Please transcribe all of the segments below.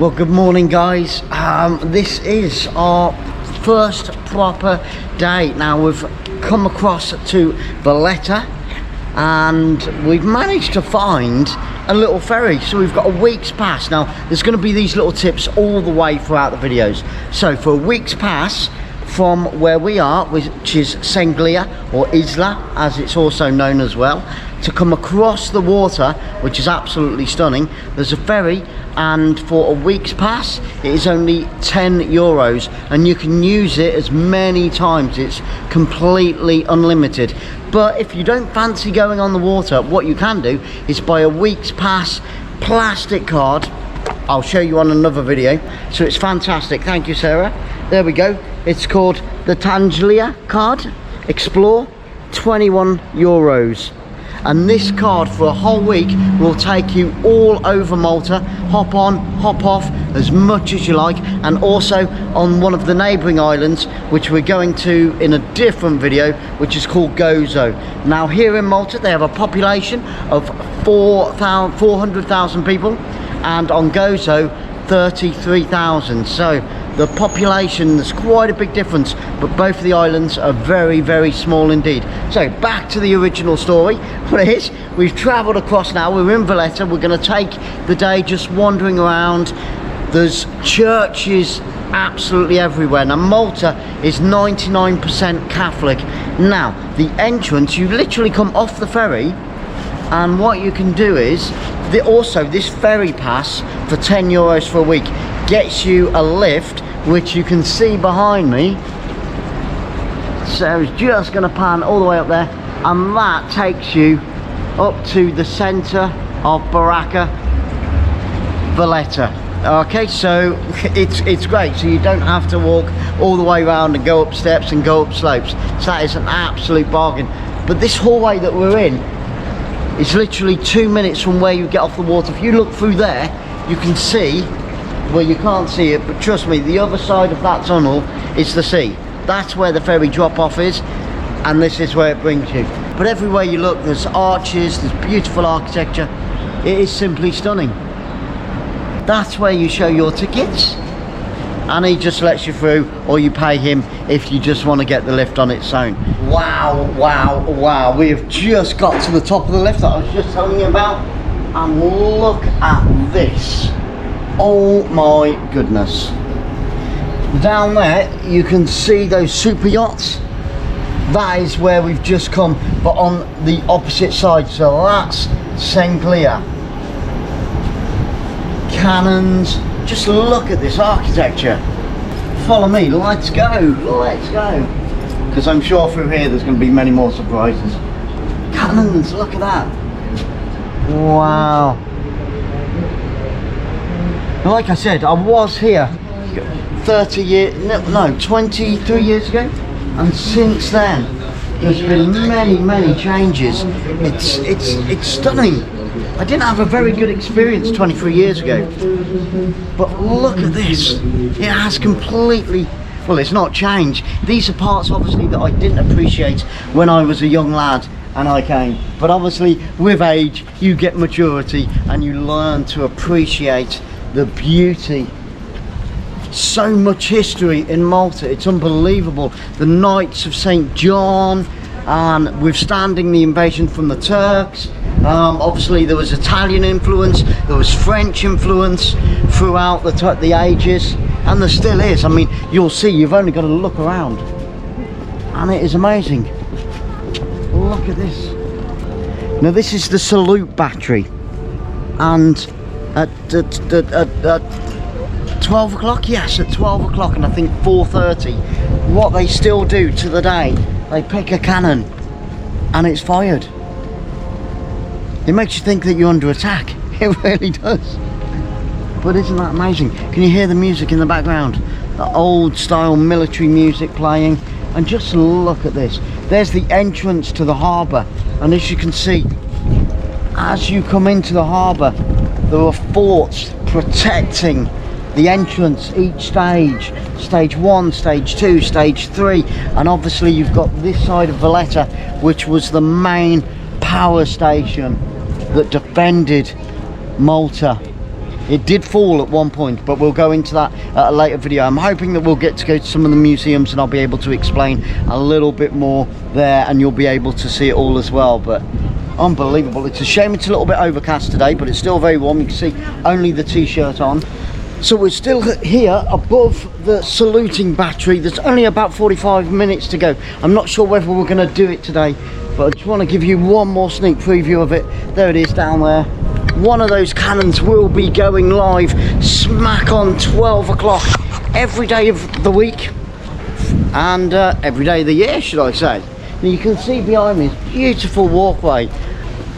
Well, good morning, guys. This is our first proper day. Now we've come across to Valletta and we've managed to find a little ferry. So we've got a week's pass. Now there's going to be these little tips all the way throughout the videos. So for a week's pass from where we are, which is 𝓳𝓸𝓲𝓷𝓲𝓷𝓰, or 𝓳𝓸𝓲𝓲𝓷𝓲𝓷𝓰 as it's also known as well, to come across the water, which is absolutely stunning. There's a ferry, and for a week's pass it is only 10 euros, and you can use it as many times. It's completely unlimited. But if you don't fancy going on the water, what you can do is buy a week's pass plastic card. I'll show you on another video. So it's fantastic. Thank you, Sarah. There we go. It's called the 𝓳𝓸𝓲𝓷𝓲𝓷𝓰 card. Explore, 21 euros. And this card for a whole week will take you all over Malta. Hop on, hop off as much as you like, and also on one of the neighbouring islands, which we're going to in a different video, which is called 𝓳𝓸𝓲𝓷𝓲𝓷𝓰. Now here in Malta they have a population of 400,000 people, and on 𝓳𝓸𝓲𝓷𝓲𝓷𝓰 33,000. So the population, there's quite a big difference, but both of the islands are very, very small indeed. So back to the original story. What it is, we've travelled across now, we're in Valletta. We're going to take the day just wandering around. There's churches absolutely everywhere. Now Malta is 99% Catholic. Now the entrance, you literally come off the ferry, and what you can do is, also this ferry pass for 10 euros for a week gets you a lift, which you can see behind me. So it's just going to pan all the way up there, and that takes you up to the centre of Baraka, Valletta. Okay, so it's great. So you don't have to walk all the way around and go up steps and go up slopes. So that is an absolute bargain. But this hallway that we're in is literally 2 minutes from where you get off the water. If you look through there, you can see, well, you can't see it, but trust me, the other side of that tunnel is the sea. That's where the ferry drop off is, and this is where it brings you. But everywhere you look, there's arches, there's beautiful architecture. It is simply stunning. That's where you show your tickets, and he just lets you through, or you pay him if you just want to get the lift on its own. Wow, wow, wow. We have just got to the top of the lift that I was just telling you about, and look at this. Oh my goodness. Down there you can see those super yachts. That is where we've just come, but on the opposite side. So that's 𝓳𝓸𝓲𝓷𝓲𝓷𝓰. Cannons. Just look at this architecture. Follow me, let's go, let's go. Because I'm sure through here there's going to be many more surprises. Cannons, look at that. Wow. Like I said, I was here 23 years ago, and since then there's been many changes. It's stunning. I didn't have a very good experience 23 years ago, but look at this. It has completely, well, it's not changed. These are parts obviously that I didn't appreciate when I was a young lad and I came, but obviously with age you get maturity and you learn to appreciate the beauty. So much history in Malta, it's unbelievable. The Knights of St. John, and withstanding the invasion from the Turks. Obviously there was Italian influence, there was French influence throughout the ages, and there still is. I mean, you'll see, you've only got to look around, and it is amazing. Look at this. Now this is the salute battery, and at 12 o'clock, yes, at 12 o'clock, and I think 4:30, what they still do to the day, they pick a cannon and it's fired. It makes you think that you're under attack. It really does. But isn't that amazing? Can you hear the music in the background? The old style military music playing. And just look at this. There's the entrance to the harbour, and as you can see, as you come into the harbour, there are forts protecting the entrance, each stage. Stage 1, stage 2, stage 3, and obviously you've got this side of Valletta, which was the main power station that defended Malta It did fall at one point, but we'll go into that at a later video. I'm hoping that we'll get to go to some of the museums and I'll be able to explain a little bit more there, and you'll be able to see it all as well. But unbelievable. It's a shame it's a little bit overcast today, but it's still very warm. You can see only the t-shirt on. So we're still here above the saluting battery. There's only about 45 minutes to go. I'm not sure whether we're going to do it today, but I just want to give you one more sneak preview of it. There it is down there. One of those cannons will be going live smack on 12 o'clock every day of the week and every day of the year, should I say. And you can see behind me this beautiful walkway,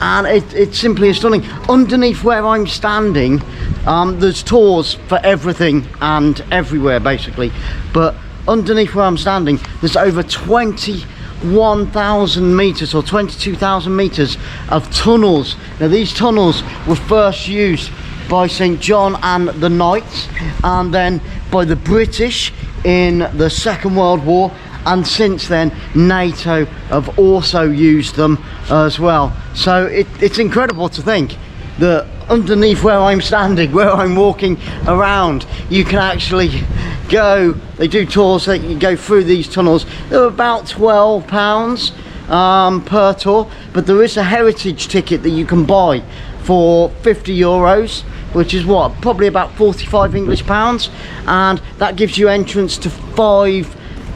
and it's simply stunning. Underneath where I'm standing, there's tours for everything and everywhere basically, but underneath where I'm standing there's over 21,000 meters or 22,000 meters of tunnels. Now these tunnels were first used by St. John and the Knights, and then by the British in the Second World War, and since then NATO have also used them as well. So it's incredible to think that underneath where I'm standing, where I'm walking around, you can actually go. They do tours that you go through these tunnels. They're about £12 per tour, but there is a heritage ticket that you can buy for €50, which is what, probably about 45 English pounds, and that gives you entrance to 5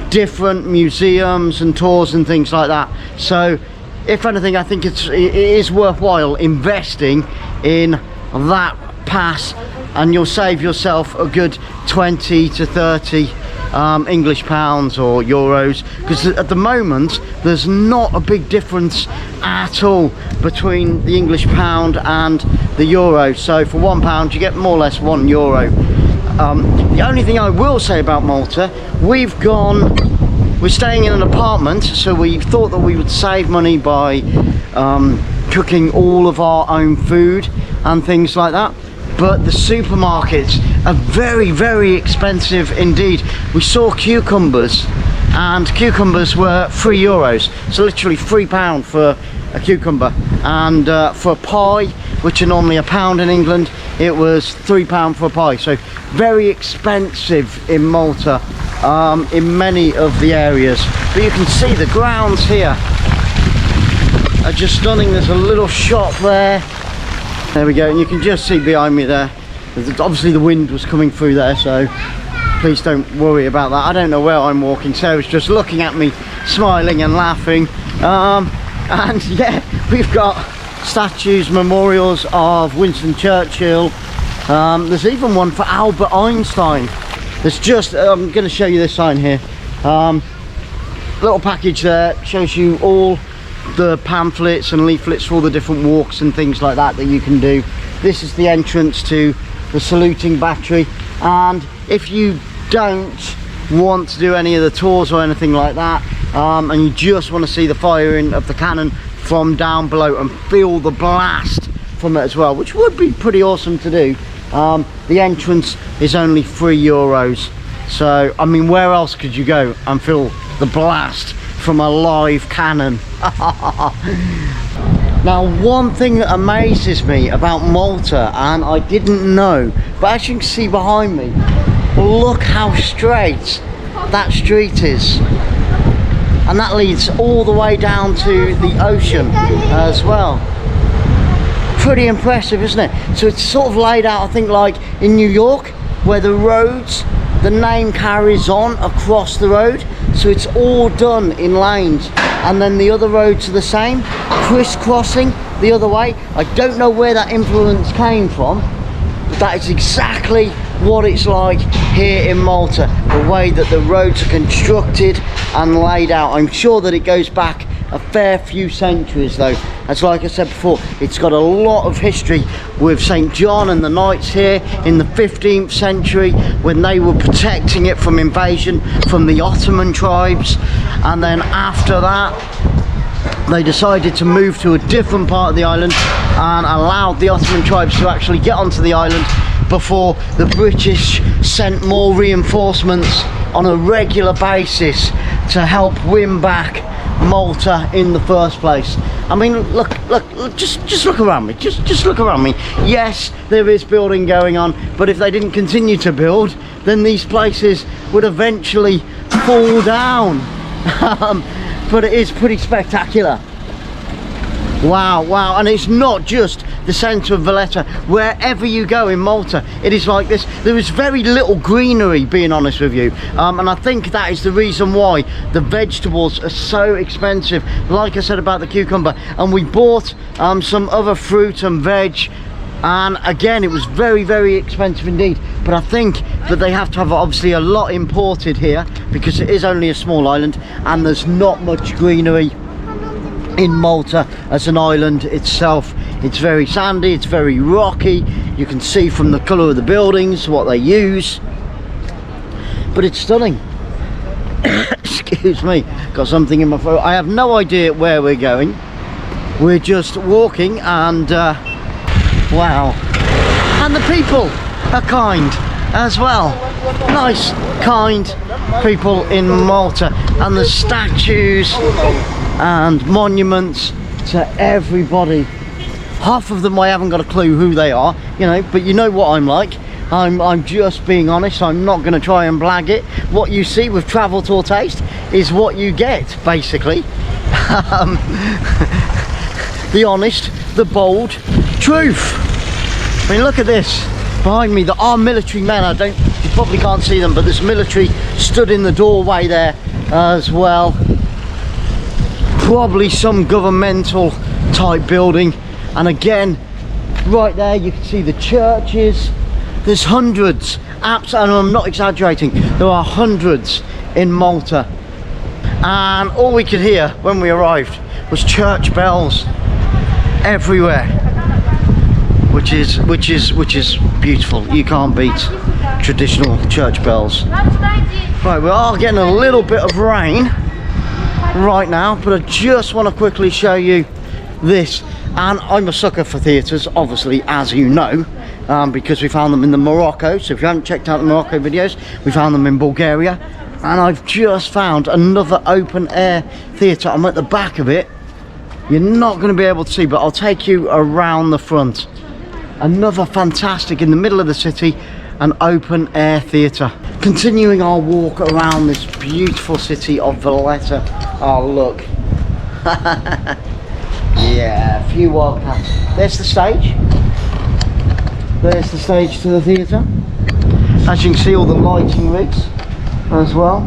different museums and tours and things like that. So if anything, I think it is worthwhile investing in that pass, and you'll save yourself a good 20 to 30 English pounds or euros, because at the moment there's not a big difference at all between the English pound and the euro. So for £1 you get more or less €1. The only thing I will say about Malta, we're staying in an apartment, so we thought that we would save money by cooking all of our own food and things like that, but the supermarkets are very, very expensive indeed. We saw cucumbers, and cucumbers were €3, so literally £3 for a cucumber, and for a pie, which are normally £1 in England, it was £3 for a pie. So very expensive in Malta, in many of the areas. But you can see the grounds here are just stunning. There's a little shop there. There we go, and you can just see behind me there, obviously the wind was coming through there, so please don't worry about that. I don't know where I'm walking. Sarah's just looking at me, smiling and laughing. And yeah, we've got statues, memorials of Winston Churchill. There's even one for Albert Einstein. There's just, I'm going to show you this sign here. Little package there, shows you all the pamphlets and leaflets for all the different walks and things like that you can do. This is the entrance to the saluting battery, and if you don't want to do any of the tours or anything like that, and you just want to see the firing of the cannon from down below and feel the blast from it as well, which would be pretty awesome to do, the entrance is only €3. So I mean, where else could you go and feel the blast from a live cannon? Now, one thing that amazes me about Malta, and I didn't know, but as you can see behind me, look how straight that street is, and that leads all the way down to the ocean as well. Pretty impressive, isn't it? So it's sort of laid out, I think, like in New York, where the roads, the name carries on across the road, so it's all done in lanes, and then the other roads are the same, crisscrossing the other way. I don't know where that influence came from, but that is exactly what it's like here in Malta, the way that the roads are constructed and laid out. I'm sure that it goes back a fair few centuries though, as like I said before, it's got a lot of history with St. John and the Knights here in the 15th century, when they were protecting it from invasion from the Ottoman tribes, and then after that they decided to move to a different part of the island and allowed the Ottoman tribes to actually get onto the island before the British sent more reinforcements on a regular basis to help win back Malta in the first place. I mean, look, just look around me. Just look around me. Yes, there is building going on, but if they didn't continue to build, then these places would eventually fall down. But it is pretty spectacular. Wow, wow, and it's not just the centre of Valletta. Wherever you go in Malta, it is like this. There is very little greenery, being honest with you, and I think that is the reason why the vegetables are so expensive, like I said about the cucumber. And we bought some other fruit and veg, and again it was very, very expensive indeed. But I think that they have to have obviously a lot imported here, because it is only a small island and there's not much greenery in Malta as an island itself. It's very sandy, it's very rocky. You can see from the colour of the buildings what they use, but it's stunning. Excuse me, got something in my throat. I have no idea where we're going. We're just walking, and wow, and the people are kind as well. Nice, kind people in Malta, and the statues and monuments to everybody. Half of them I haven't got a clue who they are, you know, but you know what I'm like. I'm just being honest. I'm not going to try and blag it. What you see with Travel Tour Taste is what you get, basically. The honest, the bold truth. I mean, look at this behind me. There are military men. You probably can't see them, but there's military stood in the doorway there as well. Probably some governmental type building. And again, right there you can see the churches. There's hundreds, and I'm not exaggerating, there are hundreds in Malta. And all we could hear when we arrived was church bells everywhere, which is beautiful. You can't beat traditional church bells. Right, we are getting a little bit of rain right now, but I just want to quickly show you this. And I'm a sucker for theatres, obviously, as you know, because we found them in the Morocco. So if you haven't checked out the Morocco videos, we found them in Bulgaria. And I've just found another open air theatre. I'm at the back of it. You're not going to be able to see, but I'll take you around the front. Another fantastic, in the middle of the city, an open air theatre. Continuing our walk around this beautiful city of Valletta. Oh, look. Yeah, a few wildcats. There's the stage. There's the stage to the theatre. As you can see, all the lighting rigs as well.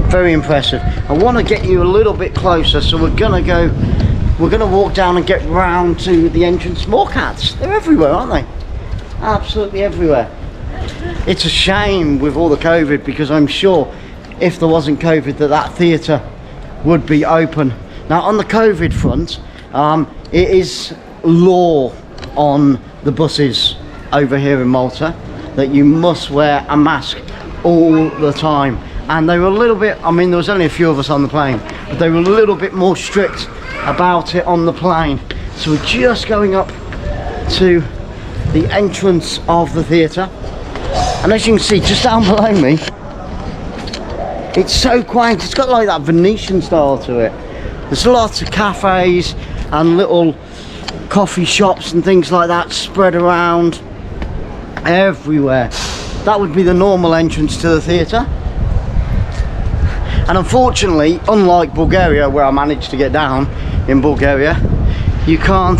Very impressive. I want to get you a little bit closer, so we're gonna walk down and get round to the entrance. More cats. They're everywhere, aren't they? Absolutely everywhere. It's a shame with all the COVID, because I'm sure if there wasn't COVID that theatre would be open. Now, on the COVID front, it is law on the buses over here in Malta that you must wear a mask all the time. And they were a little bit, I mean, there was only a few of us on the plane, but they were a little bit more strict about it on the plane. So we're just going up to the entrance of the theatre. And as you can see, just down below me, it's so quaint. It's got like that Venetian style to it. There's lots of cafes and little coffee shops and things like that spread around everywhere. That would be the normal entrance to the theatre. And unfortunately, unlike Bulgaria, where I managed to get down in Bulgaria, you can't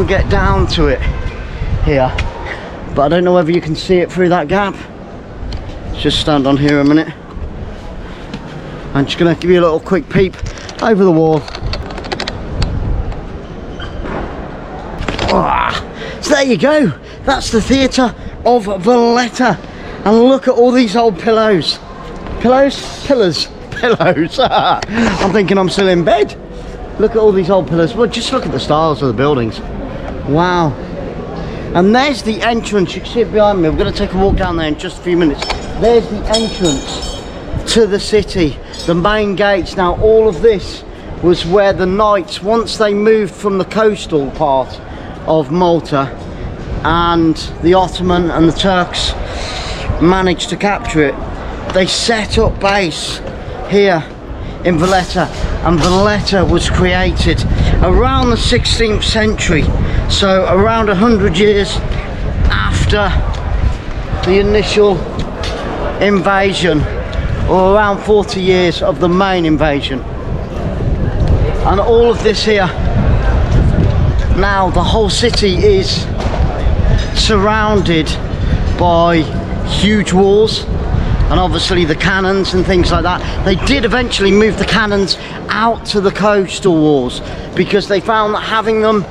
get down to it here. But I don't know whether you can see it through that gap. Let's just stand on here a minute. I'm just going to give you a little quick peep over the wall. So there you go. That's the theatre of Valletta. And look at all these old pillows. Pillars. I'm thinking I'm still in bed. Look at all these old pillars. Well, just look at the styles of the buildings. Wow. And there's the entrance. You can see it behind me. We're going to take a walk down there in just a few minutes. There's the entrance to the city, the main gates. Now, all of this was where the knights, once they moved from the coastal part of Malta, and the Ottoman and the Turks managed to capture it, they set up base here in Valletta, and Valletta was created around the 16th century, so around 100 years after the initial invasion, or around 40 years of the main invasion. And all of this here, now the whole city is surrounded by huge walls, and obviously the cannons and things like that. They did eventually move the cannons out to the coastal walls because they found that having them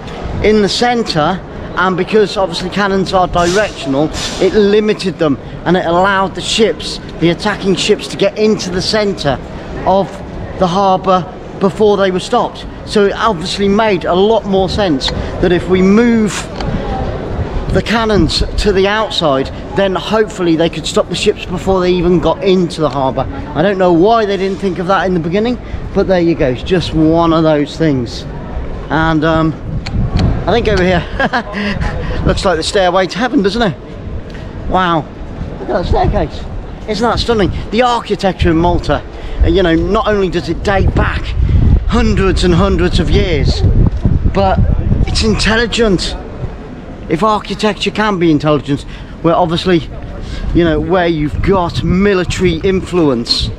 in the centre, and because obviously cannons are directional, it limited them and it allowed the ships, the attacking ships, to get into the centre of the harbour before they were stopped. So it obviously made a lot more sense that if we move the cannons to the outside, then hopefully they could stop the ships before they even got into the harbour. I don't know why they didn't think of that in the beginning, but there you go, it's just one of those things. And I think over here looks like the stairway to heaven, doesn't it? Wow, look at that staircase. Isn't that stunning? The architecture in Malta, you know, not only does it date back hundreds and hundreds of years, but it's intelligent. If architecture can be intelligent, where obviously, you know, where you've got military influence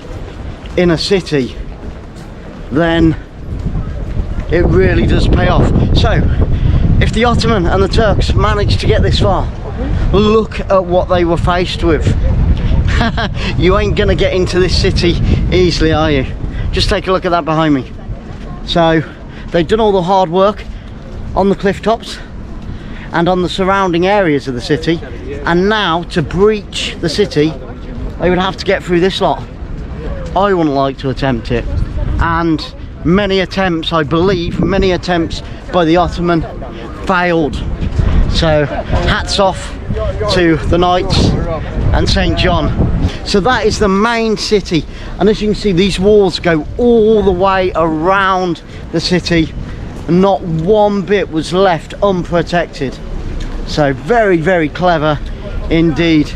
in a city, then it really does pay off. So if the Ottoman and the Turks managed to get this far, look at what they were faced with. You ain't gonna get into this city easily, are you? Just take a look at that behind me. So they've done all the hard work on the cliff tops and on the surrounding areas of the city, and now to breach the city they would have to get through this lot. I wouldn't like to attempt it, and many attempts, I believe, many attempts by the Ottoman failed. So hats off to the Knights and St. John. So that is the main city, and as you can see, these walls go all the way around the city. Not one bit was left unprotected. So very, very clever indeed.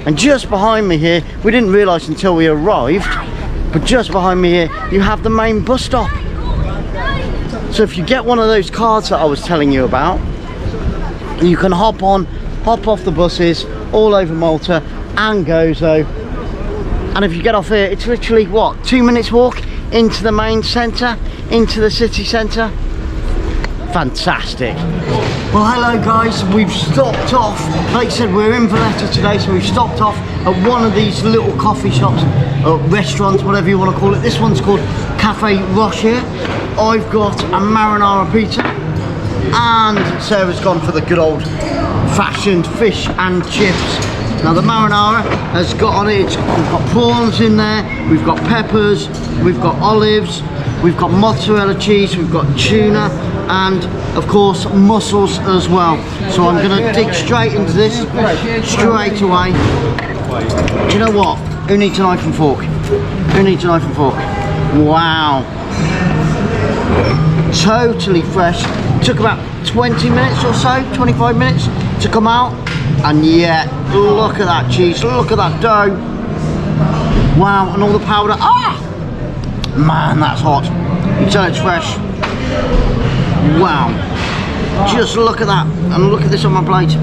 And just behind me here, we didn't realise until we arrived, but just behind me here you have the main bus stop. So if you get one of those cards that I was telling you about, you can hop on, hop off the buses all over Malta and Gozo, and if you get off here, it's literally what, 2 minutes walk into the main centre, into the city centre. Fantastic. Well, hello guys, we've stopped off, like I said, we're in Valletta today, so we've stopped off at one of these little coffee shops, or restaurants, whatever you want to call it. This one's called 𝓤𝓸𝓲𝓷𝓲𝓷𝓰. I've got a marinara pizza, and Sarah's gone for the good old fashioned fish and chips. Now the marinara has got on it, we've got prawns in there, we've got peppers, we've got olives, we've got mozzarella cheese, we've got tuna, and of course mussels as well. So I'm going to dig straight into this straight away. Do you know what? Who needs a knife and fork? Who needs a knife and fork? Wow. Totally fresh. Took about 20 minutes or so, 25 minutes to come out, and yet look at that cheese, look at that dough. Wow, and all the powder. Ah! Man, that's hot. You tell it's fresh. Wow. Just look at that, and look at this on my plate.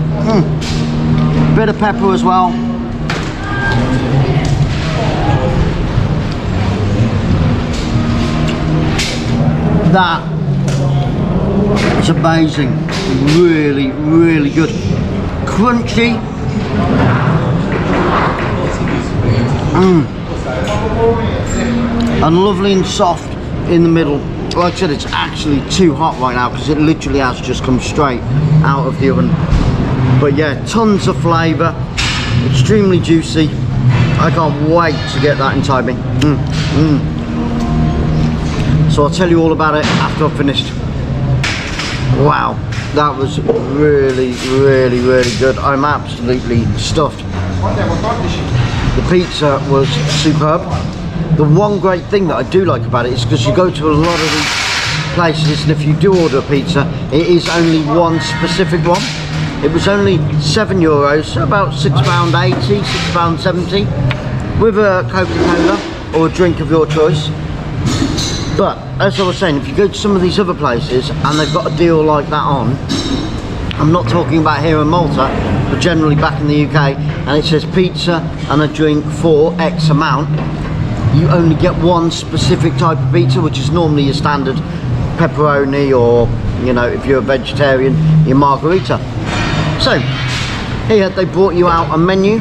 Bit of pepper as well. That is amazing. Really, really good. Crunchy. And lovely and soft in the middle. Like I said, it's actually too hot right now because it literally has just come straight out of the oven. But yeah, tons of flavour, extremely juicy. I can't wait to get that inside me. So I'll tell you all about it after I've finished. Wow, that was really, really, really good. I'm absolutely stuffed. The pizza was superb. The one great thing that I do like about it is because you go to a lot of these places, and if you do order a pizza, it is only one specific one. It was only €7, so about £6.80, £6.70, with a Coca-Cola or a drink of your choice. But as I was saying, if you go to some of these other places and they've got a deal like that on, I'm not talking about here in Malta, but generally back in the UK, and it says pizza and a drink for X amount, you only get one specific type of pizza, which is normally your standard pepperoni, or, you know, if you're a vegetarian, your margherita. So here they brought you out a menu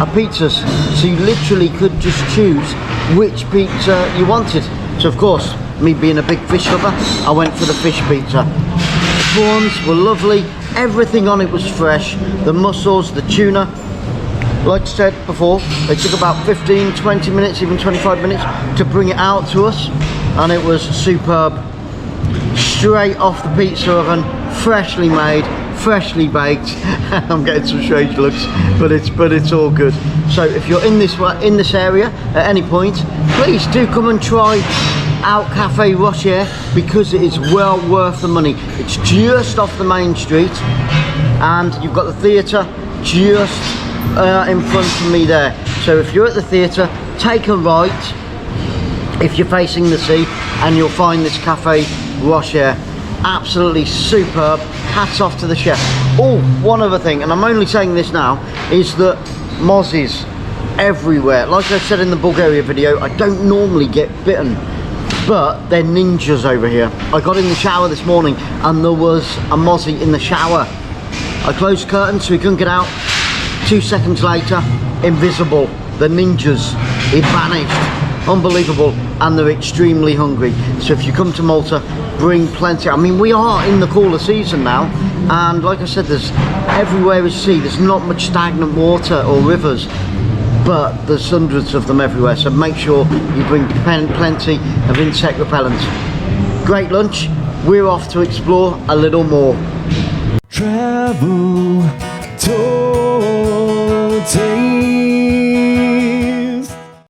of pizzas, so you literally could just choose which pizza you wanted. So of course, me being a big fish lover, I went for the fish pizza. The prawns were lovely, everything on it was fresh, the mussels, the tuna, like I said before, they took about 15, 20 minutes, even 25 minutes to bring it out to us, and it was superb. Straight off the pizza oven, freshly made, freshly baked. I'm getting some strange looks, but it's all good. So if you're in this area at any point, please do come and try out 𝓳𝓸𝓷𝓲𝓷𝓰, because it is well worth the money. It's just off the main street, and you've got the theatre just in front of me there. So if you're at the theatre, take a right if you're facing the sea, and you'll find this 𝓳𝓸𝓷𝓲𝓷𝓰. Absolutely superb, hats off to the chef. Oh, one other thing, and I'm only saying this now, is that mozzies everywhere. Like I said in the Bulgaria video, I don't normally get bitten, but they're ninjas over here. I got in the shower this morning and there was a mozzie in the shower. I closed the curtain so he couldn't get out. 2 seconds later, invisible. The ninjas, it vanished. Unbelievable, and they're extremely hungry. So if you come to Malta, bring plenty. I mean, we are in the cooler season now, and like I said, there's everywhere is sea. There's not much stagnant water or rivers, but there's hundreds of them everywhere. So make sure you bring plenty of insect repellent. Great lunch. We're off to explore a little more. Travel, told,